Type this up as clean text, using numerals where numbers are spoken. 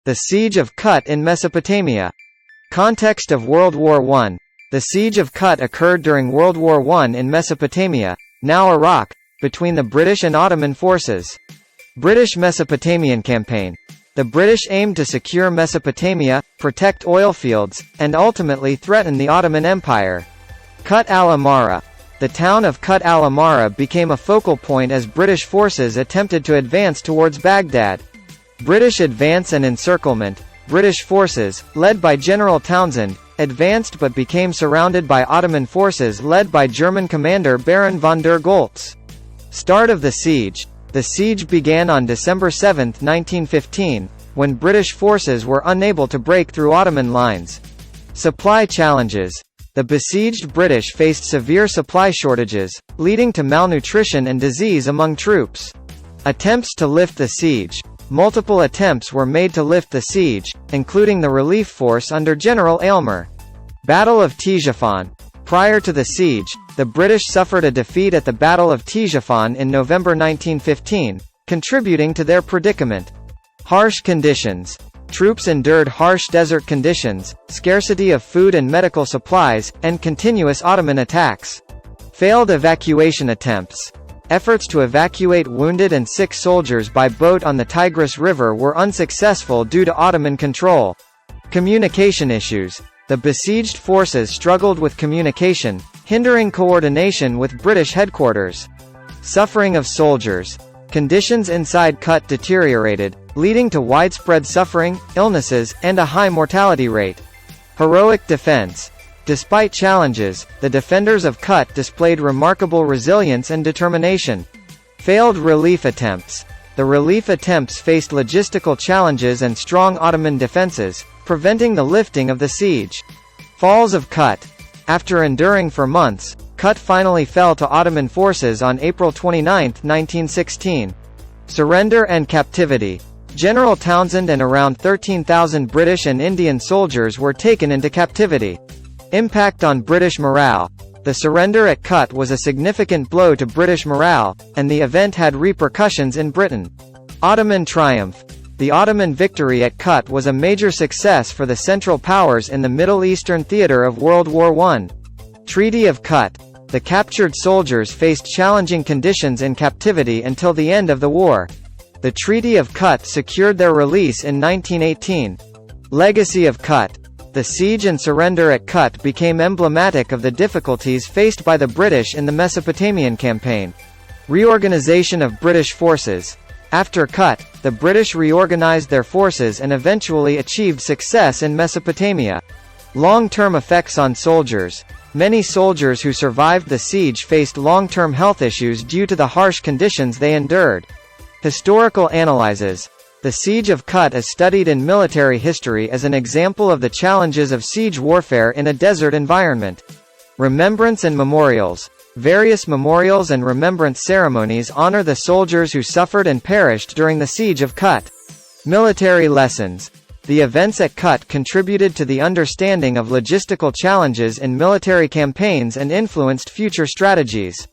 The Siege of Kut in Mesopotamia. Context of World War I. The Siege of Kut occurred during World War I in Mesopotamia, now Iraq, between the British and Ottoman forces. British Mesopotamian campaign. The British aimed to secure Mesopotamia, protect oil fields, and ultimately threaten the Ottoman Empire. Kut al-Amara. The town of Kut al-Amara became a focal point as British forces attempted to advance towards Baghdad. British advance and encirclement. British forces, led by General Townshend, advanced but became surrounded by Ottoman forces led by German commander Baron von der Goltz. Start of the siege. The siege began on December 7, 1915, when British forces were unable to break through Ottoman lines. Supply challenges. The besieged British faced severe supply shortages, leading to malnutrition and disease among troops. Attempts to lift the siege. Multiple attempts were made to lift the siege, including the relief force under General Aylmer. Battle of Ctesiphon. Prior to the siege, the British suffered a defeat at the Battle of Ctesiphon in November 1915, contributing to their predicament. Harsh conditions. Troops endured harsh desert conditions, scarcity of food and medical supplies, and continuous Ottoman attacks. Failed evacuation attempts. Efforts to evacuate wounded and sick soldiers by boat on the Tigris River were unsuccessful due to Ottoman control. Communication issues. The besieged forces struggled with communication, hindering coordination with British headquarters. Suffering of soldiers. Conditions inside Kut deteriorated, leading to widespread suffering, illnesses, and a high mortality rate. Heroic defense. Despite challenges, the defenders of Kut displayed remarkable resilience and determination. Failed relief attempts. The relief attempts faced logistical challenges and strong Ottoman defenses, preventing the lifting of the siege. Falls of Kut. After enduring for months, Kut finally fell to Ottoman forces on April 29, 1916. Surrender and captivity. General Townshend and around 13,000 British and Indian soldiers were taken into captivity. Impact on British morale. The surrender at Kut was a significant blow to British morale, and the event had repercussions in Britain. Ottoman triumph. The Ottoman victory at Kut was a major success for the Central Powers in the Middle Eastern theater of World War I. Treaty of Kut. The captured soldiers faced challenging conditions in captivity until the end of the war. The Treaty of Kut secured their release in 1918. Legacy of Kut. The siege and surrender at Kut became emblematic of the difficulties faced by the British in the Mesopotamian campaign. Reorganization of British forces. After Kut, the British reorganized their forces and eventually achieved success in Mesopotamia. Long-term effects on soldiers. Many soldiers who survived the siege faced long-term health issues due to the harsh conditions they endured. Historical analyses. The Siege of Kut is studied in military history as an example of the challenges of siege warfare in a desert environment. Remembrance and memorials. Various memorials and remembrance ceremonies honor the soldiers who suffered and perished during the Siege of Kut. Military lessons. The events at Kut contributed to the understanding of logistical challenges in military campaigns and influenced future strategies.